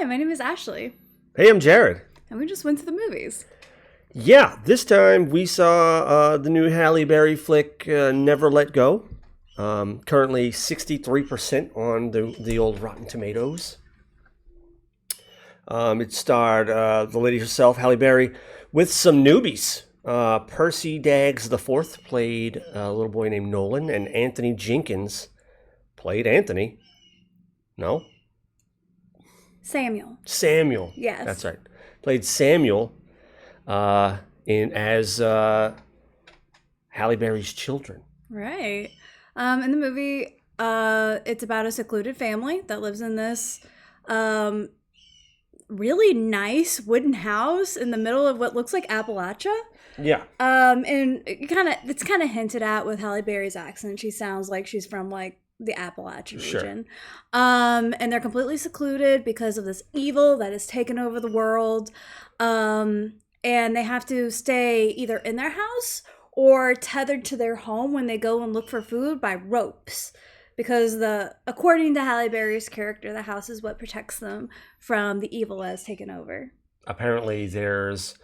Hi, my name is Ashley, Hey, I'm Jared. and we just went to the movies. Yeah, this time we saw the new Halle Berry flick, Never Let Go. Currently 63% on the old Rotten Tomatoes. It starred the lady herself, Halle Berry, with some newbies. Percy Daggs IV played a little boy named Nolan, and Anthony Jenkins played Anthony. No? Samuel. Yes. That's right. Played Samuel as Halle Berry's children. Right. In the movie, it's about a secluded family that lives in this really nice wooden house in the middle of what looks like Appalachia. Yeah. And it's kind of hinted at with Halle Berry's accent. She sounds like she's from like the Appalachian region. And they're completely secluded because of this evil that has taken over the world. And they have to stay either in their house or tethered to their home when they go and look for food by ropes. Because according to Halle Berry's character, the house is what protects them from the evil that has taken over. Apparently there's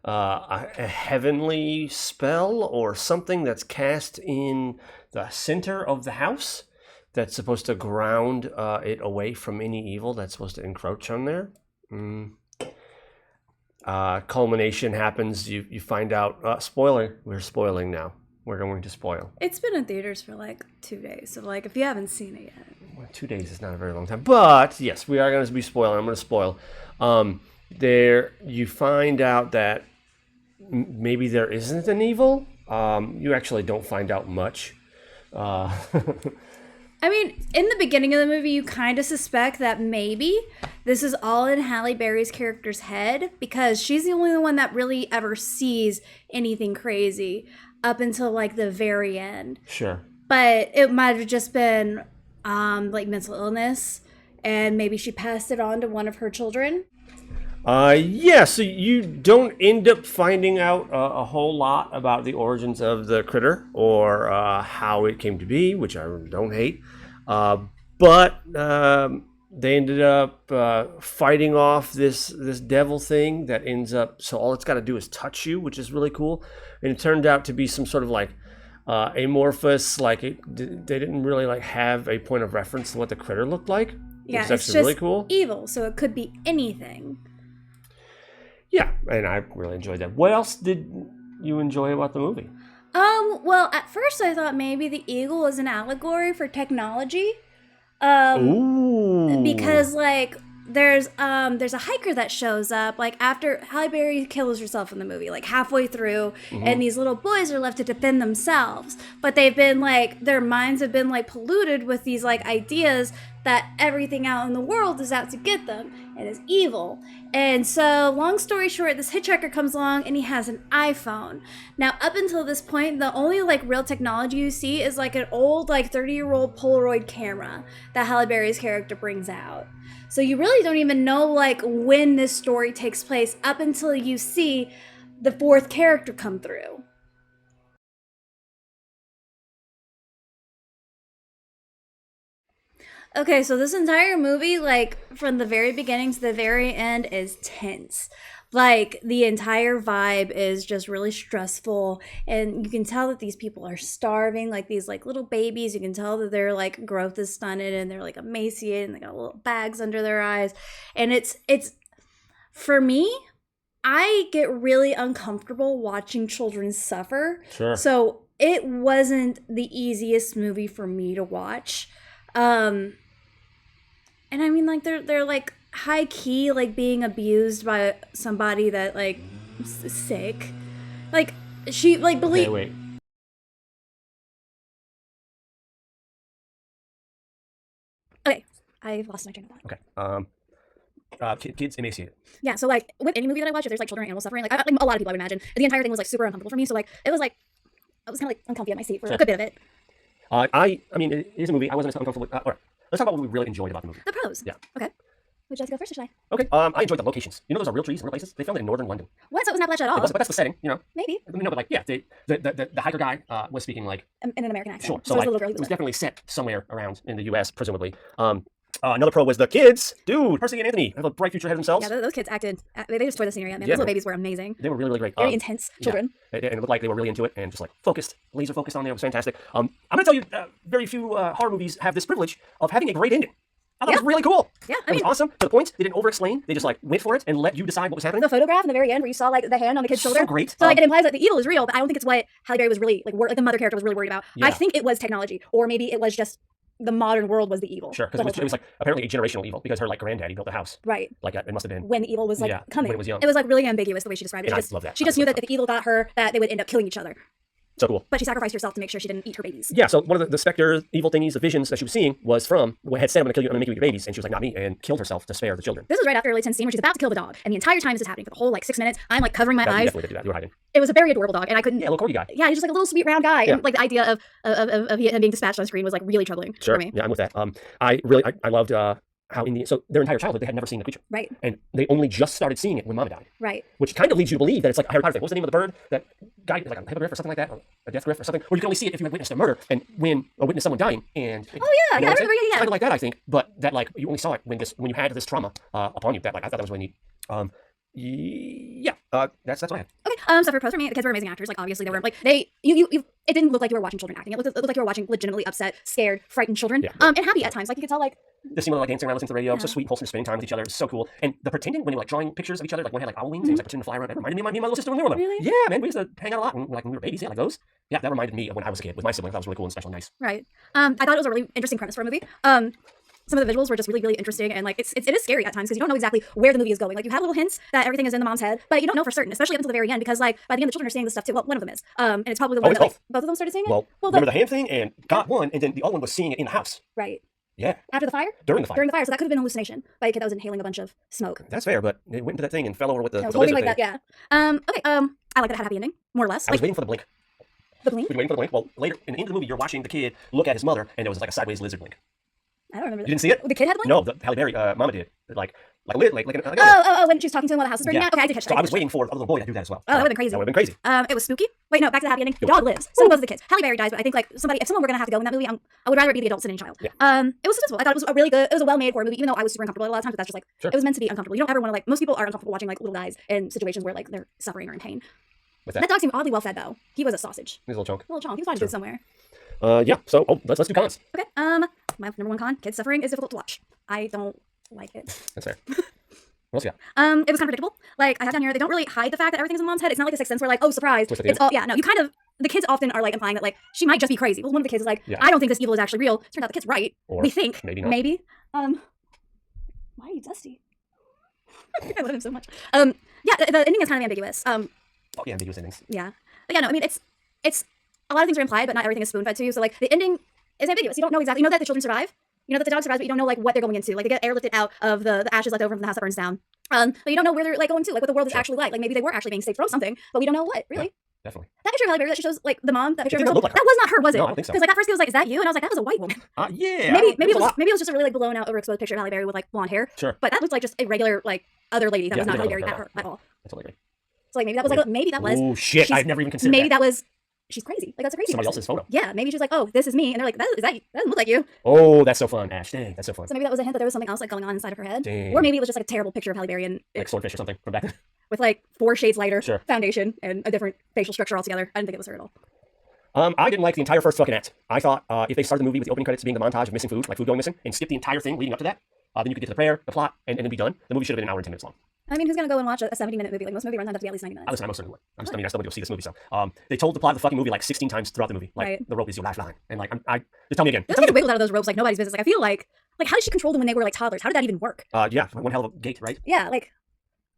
a heavenly spell or something that's cast in the center of the house that's supposed to ground it away from any evil that's supposed to encroach on there. Culmination happens. You find out. Spoiler. We're spoiling now. We're going to spoil. It's been in theaters for like 2 days, so like if you haven't seen it yet. Well, 2 days is not a very long time, but yes, we are going to be spoiling. I'm going to spoil. There, you find out that maybe there isn't an evil. You actually don't find out much. I mean, in the beginning of the movie, you kind of suspect that maybe this is all in Halle Berry's character's head because she's the only one that really ever sees anything crazy up until like the very end. Sure. But it might have just been like mental illness, and maybe she passed it on to one of her children. Yeah, so you don't end up finding out a whole lot about the origins of the critter or how it came to be, which I don't hate. But they ended up fighting off this devil thing that ends up, so all it's got to do is touch you, which is really cool. And it turned out to be some sort of like amorphous, like they didn't really like have a point of reference to what the critter looked like. Yeah, it's it's actually just really cool. Evil, so it could be anything. Yeah, and I really enjoyed that. What else did you enjoy about the movie? Well, at first I thought maybe the eagle was an allegory for technology. Ooh. Because like there's a hiker that shows up like after Halle Berry kills herself in the movie, like halfway through, and these little boys are left to defend themselves. But they've been like their minds have been like polluted with these like ideas that everything out in the world is out to get them and is evil. And so, long story short, this hitchhiker comes along and he has an iPhone. Now, up until this point, the only like real technology you see is like an old like 30-year-old Polaroid camera that Halle Berry's character brings out. So you really don't even know like when this story takes place up until you see the fourth character come through. Okay, so this entire movie, like, from the very beginning to the very end is tense. Like, the entire vibe is just really stressful, and you can tell that these people are starving, like, these, like, little babies. You can tell that their, like, growth is stunted, and they're, like, emaciated, and they got little bags under their eyes. And it's for me, I get really uncomfortable watching children suffer. Sure. So it wasn't the easiest movie for me to watch. And I mean, like, they're like high key, like being abused by somebody that like is sick. Like she like believe. Okay, wait. Okay, I lost my train of thought. Okay. Kids emaciated. Yeah, so like with any movie that I watch, if there's like children or animals suffering, like, like a lot of people I would imagine, the entire thing was like super uncomfortable for me. So like it was like I was kind of like uncomfy on my seat for a good bit of it. I mean, it is a movie. I wasn't uncomfortable with. All right, let's talk about what we really enjoyed about the movie. The pros. Yeah. Okay. Would you like to go first or should I? Okay. I enjoyed the locations. You know, those are real trees, real places. They filmed it in northern London. What? So it was not Appalachia at all? It wasn't, but that's the setting. You know. Maybe. No, but like, yeah, the hiker guy was speaking like in an American accent. sure. So it was like, a little girl it was definitely set somewhere around in the U.S. presumably. Another pro was the kids. Dude, Percy and Anthony have a bright future ahead of themselves. Yeah, those kids acted. They just tore the scenery out, man. Yeah, Those little babies were amazing. They were really, really great. Very intense children. Yeah. And it looked like they were really into it and just like focused, laser focused on there. It was fantastic. I'm going to tell you, very few horror movies have this privilege of having a great ending. I thought it was really cool. Yeah, it was awesome. To the point, they didn't over-explain. They just like went for it and let you decide what was happening. The photograph in the very end where you saw like the hand on the kid's shoulder. So great. So like it implies that the evil is real, but I don't think it's what Halle Berry was really like the mother character was really worried about. Yeah. I think it was technology, or maybe it was just the modern world was the evil. Sure, because it was like apparently a generational evil because her like granddaddy built the house. Right. Like it must have been When the evil was like coming. when it was young. It was like really ambiguous the way she described it. And She I love that. She just knew that if the evil got her, that they would end up killing each other. So cool. But she sacrificed herself to make sure she didn't eat her babies. Yeah, so one of the specter evil thingies, the visions that she was seeing was from what had said, I'm gonna make you eat your babies, and she was like, not me, and killed herself to spare the children. This was right after a really tense scene where she's about to kill the dog. And the entire time this is happening for the whole like 6 minutes. I'm like covering my You eyes. definitely did do that. You were hiding. It was a very adorable dog, and I couldn't. Yeah, a little corgi guy. Yeah, he's just like a little sweet round guy. Yeah. And like the idea of him being dispatched on screen was like really troubling Sure. for me. Yeah, I'm with that. I loved how so their entire childhood they had never seen the creature. Right. And they only just started seeing it when Mama died. Right. Which kind of leads you to believe that it's like a Harry Potter thing. What's the name of the bird that guy, like a hippogriff or something like that, or a death griff or something, where you can only see it if you had witnessed a murder and witnessed someone dying. And Oh yeah, yeah, I remember. Yeah. kind of like that, I think. But that like you only saw it when you had this trauma upon you. That like I thought that was really neat. That's what I had. Okay. So for pros for me, the kids were amazing actors. Like obviously they were like they you it didn't look like you were watching children acting. It looked like you were watching legitimately upset, scared, frightened children. Yeah. And happy at times. Like you could tell like The scene where they're like dancing around listening to the radio, so sweet, wholesome, spending time with each other. It's so cool. And the pretending when they were like drawing pictures of each other, like one had like owl wings and he was like pretending to fly around. It reminded me of me and my little sister when we were little. Really? Yeah, man, we used to hang out a lot when we were babies. Yeah, like those. Yeah, that reminded me of when I was a kid with my siblings. That was really cool and special and nice. right. I thought it was a really interesting premise for a movie. Some of the visuals were just really, really interesting, and like it is scary at times because you don't know exactly where the movie is going. Like you have little hints that everything is in the mom's head, but you don't know for certain, especially up until the very end, because like by the end the children are seeing this stuff too. Well, one of them is, and it's probably the one it's that like, both. both of them started seeing it. Well, remember the hand thing and got one, and then the other one was seeing it in the house. Right. Yeah, After the fire. during the fire. During the fire, so that could have been a hallucination by a kid that was inhaling a bunch of smoke. That's fair, but it went into that thing and fell over with the, It was the holding lizard like thing. that. Yeah. Okay. I like that it had a happy ending, more or less. I was Like waiting for the blink. the blink. Were you waiting for the blink? Well, later in the end of the movie, you're watching the kid look at his mother, and there was like a sideways lizard blink. I don't remember. You didn't see it? The kid had one. No, the Halle Berry, Mama did. Like a lid, like Oh, when she was talking to him while the house was burning Yeah. down. Okay, I did catch that. So I was waiting for a little boy to do that as well. Oh, that would've been crazy. That would've been crazy. It was spooky. Wait, no, back to the happy ending. The dog lives. So do both of the kids. Halle Berry dies, but I think like if someone were gonna have to go in that movie, I would rather it be the adult sitting child. Yeah. It was successful. I thought it was a really good, it was a well-made horror movie, even though I was super uncomfortable a lot of times. But that's just like Sure. it was meant to be uncomfortable. You don't ever want to like most people are uncomfortable watching like little guys in situations where like they're suffering or in pain. With That dog seemed oddly well fed though. He was a sausage, He's a little chunk. a little chonk. He was probably good somewhere. Yeah. So let's do cons. Okay. My number one con: kids suffering is difficult to watch. I don't like it. That's fair. What else you got? It was kind of predictable. Like I have down here, they don't really hide the fact that everything's in mom's head. It's not like a Sixth Sense where like, oh surprise, Twist at the it's end. all yeah. No, you kind of the kids often are like implying that like she might just be crazy. Well, one of the kids is like, Yeah. I don't think this evil is actually real. Turns out the kid's right. Or We think maybe not. Maybe. Why are you dusty? I love him so much. Yeah, the ending is kind of ambiguous. Oh yeah, ambiguous endings. Yeah, but yeah, no, I mean it's a lot of things are implied, but not everything is spoon fed to you. So like the ending is ambiguous. You don't know exactly. You know that the children survive. You know that the dog survives, but you don't know like what they're going into. Like they get airlifted out of the ashes left over from the house that burns down. But you don't know where they're like going to, like what the world is actually like. Like maybe they were actually being saved from something, but we don't know what really. Yeah, definitely. That picture of Halle Berry that she shows, like the mom, that picture of didn't herself, look like her. that was not her, was it? No, I don't think so. Because like at first it was like, is that you? And I was like, that was a white woman. Yeah. Maybe there's it a lot. was just a really like blown out, overexposed picture of Halle Berry with like blonde hair. Sure. But that looked like just a regular like other lady that Yeah, was not it Halle didn't Berry look at like her at all. That's totally agree. So like maybe that was Oh shit! she's- I've never even considered maybe that. that was she's crazy. Like that's a crazy Somebody person. else's photo. Yeah, maybe she's like, oh, this is me, and they're like, that doesn't look like you. Oh, that's so fun, Ash. Dang, that's so fun. So maybe that was a hint that there was something else like going on inside of her head, Dang. or maybe it was just like a terrible picture of Halle Berry and Like swordfish or something from back then. with like 4 shades lighter Sure. foundation and a different facial structure altogether. I didn't think it was her at all. I didn't like the entire first fucking act. I thought if they started the movie with the opening credits being the montage of missing food, like food going missing, and skip the entire thing leading up to that, then you could get to the prayer, the plot, and then be done. The movie should have been an hour and 10 minutes long. I mean, who's gonna go and watch a 70-minute movie? Like most movie runs have to be at least 90 minutes. Listen, I most certainly would. I still want to go see this movie. So, they told the plot of the fucking movie like 16 times throughout the movie. Like Right. the rope is your lifeline, and like I just tell me again. Those kids wiggled out of those ropes like nobody's business. Like I feel like how did she control them when they were like toddlers? How did that even work? Yeah, one hell of a gate, right? Yeah, like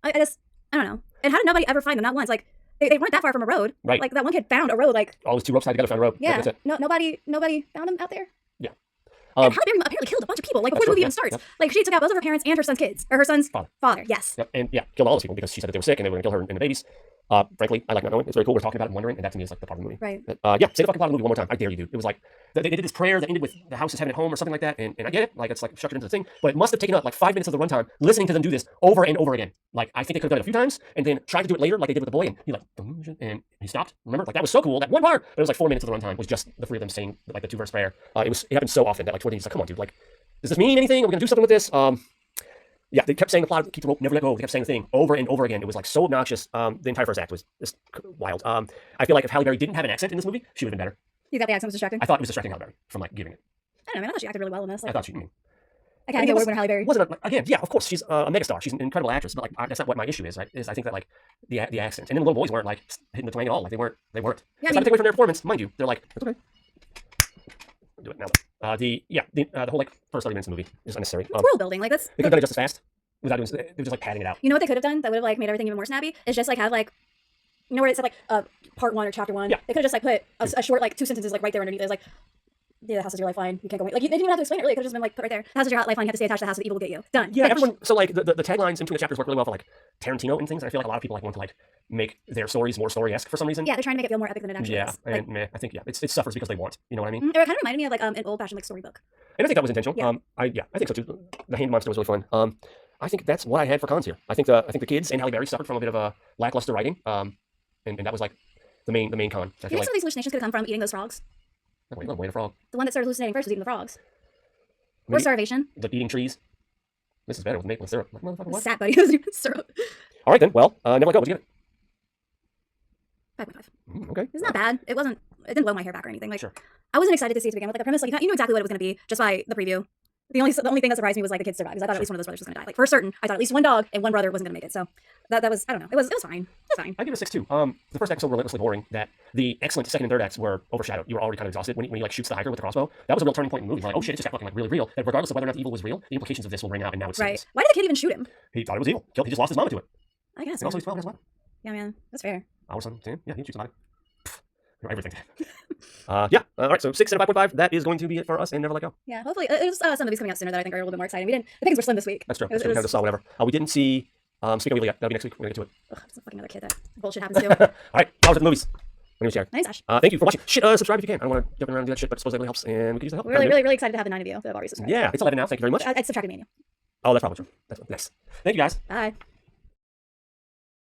I don't know. And how did nobody ever find them? Not once. Like they weren't that far from a road. Right. Like that one kid found a road. Like All those two ropes tied together found a rope. yeah, That's it. nobody found them out there. Yeah. And Halle Berry apparently killed a bunch of people. Like before the movie even starts. Yep. Like she took out both of her parents and her son's kids or her son's father. Yes. Yep, and yeah, killed all those people because she said that they were sick and they were going to kill her and the babies. Frankly, I like not knowing. It's very cool. We're talking about it and wondering, and that to me is like the part of the movie. Right. But, yeah, say the fucking plot of the movie one more time. I dare you, dude. It was like they did this prayer that ended with the house is heaven at home or something like that, and I get it. Like it's like structured into the thing, but it must have taken up like 5 minutes of the runtime listening to them do this over and over again. Like I think they could have done it a few times and then tried to do it later, like they did with the boy, and he like and he stopped. Remember, like that was so cool. That one part, but it was like 4 minutes of the runtime was just the three of them saying like the 2-verse prayer. It happened so often that like toward the end, he's like, come on, dude, like. does this mean anything? Are we going to do something with this? Yeah, they kept saying the plot, keep the rope, never let go. They kept saying the thing over and over again. It was like so obnoxious. The entire first act was just wild. I feel like if Halle Berry didn't have an accent in this movie, she would have been better. You thought the accent was distracting? I thought it was distracting Halle Berry from like giving it. I don't know, man. I thought she acted really well in this. Like, I thought she. I can't get award Halle Berry. Wasn't like, again? Yeah, of course she's a megastar. She's an incredible actress, but like that's not what my issue is. Right? Is I think that like the accent and then the little boys weren't like hitting the twang at all. Like they weren't. Yeah, it's not to take away from their performance, mind you. They're like, that's okay. I'll do it now. The whole like first 30 minutes of the movie is unnecessary. It's world building. Like that's. They could have done it just as fast. Without doing, they were just like padding it out. You know what they could have done that would have like made everything even more snappy? Is just like have like, you know where it said like part 1 or chapter 1. Yeah. They could have just like put a short like 2 sentences like right there underneath. It was like, yeah, the house is your lifeline. You can't go away. Like they didn't even have to explain it. Really, it could have just been like put right there. The house is your lifeline. You have to stay attached to the house, or the evil will get you. Done. Yeah, Finished. everyone. So like the taglines in between the chapters work really well for like Tarantino and things. And I feel like a lot of people like want to like make their stories more story-esque for some reason. Yeah, they're trying to make it feel more epic than it actually Yeah, is. Like, and I think it suffers because they want. You know what I mean? it kind of reminded me of like an old-fashioned like storybook. And I think that was intentional. Yeah. I think so too. The Hand Monster was really fun. I think that's what I had for cons here. I think the kids and Halle Berry suffered from a bit of a lackluster writing. And that was like the main con. I You feel think like some of these hallucinations could have come from eating those frogs? wait a frog. The one that started hallucinating first was eating the frogs. Or Maybe- starvation. Like eating trees. This is better with maple syrup. Like, motherfucker, what? Sat buddy. It wasn't even syrup. All right then. Well, never let go. What'd you give it? 5.5. Okay. It's not bad. It didn't blow my hair back or anything. Like Sure. I wasn't excited to see it to begin with. Like the premise, like you knew exactly what it was going to be just by the preview. The only thing that surprised me was like the kids survived. Because I thought at least one of those brothers was going to die. Like for certain, I thought at least one dog and one brother wasn't going to make it. So that was, I don't know. It was fine. It's fine. I give it a 6.2. The first act was so relentlessly boring that the excellent second and third acts were overshadowed. You were already kind of exhausted when he like shoots the hiker with the crossbow. That was a real turning point in the movie. Like, oh shit, it just got fucking like really real. And regardless of whether or not the evil was real, the implications of this will ring out, and now it's Right. serious. Why did the kid even shoot him? He thought it was evil. He just lost his mama to it. I guess. And also he's 12 as well. Yeah, man. That's fair. Our son, 10. Yeah, he shoots somebody. Everything. Yeah. All right. So 6 and a 5.5. That is going to be it for us, and never let go. Yeah. Hopefully, there's some of these coming out sooner that I think are a little bit more exciting. The things were slim this week. That's true. It was- That's true. We it kind was- of saw whatever. We didn't see Speak of Evil yet. That'll be next week. We're gonna get to it. Ugh, it's a fucking other kid that bullshit happens to. All right. Hours at the movies. My name is Jared. My name's Ash. Thank you for watching. Subscribe if you can. I don't want to jump around and do that shit, but suppose that really helps, and we can use the help. We're really excited to have the 9 of you that have already subscribed. Yeah, it's 11 now. Thank you very much. I subtracted me and you. Oh, that's probably true. That's nice. Thank you guys. Bye.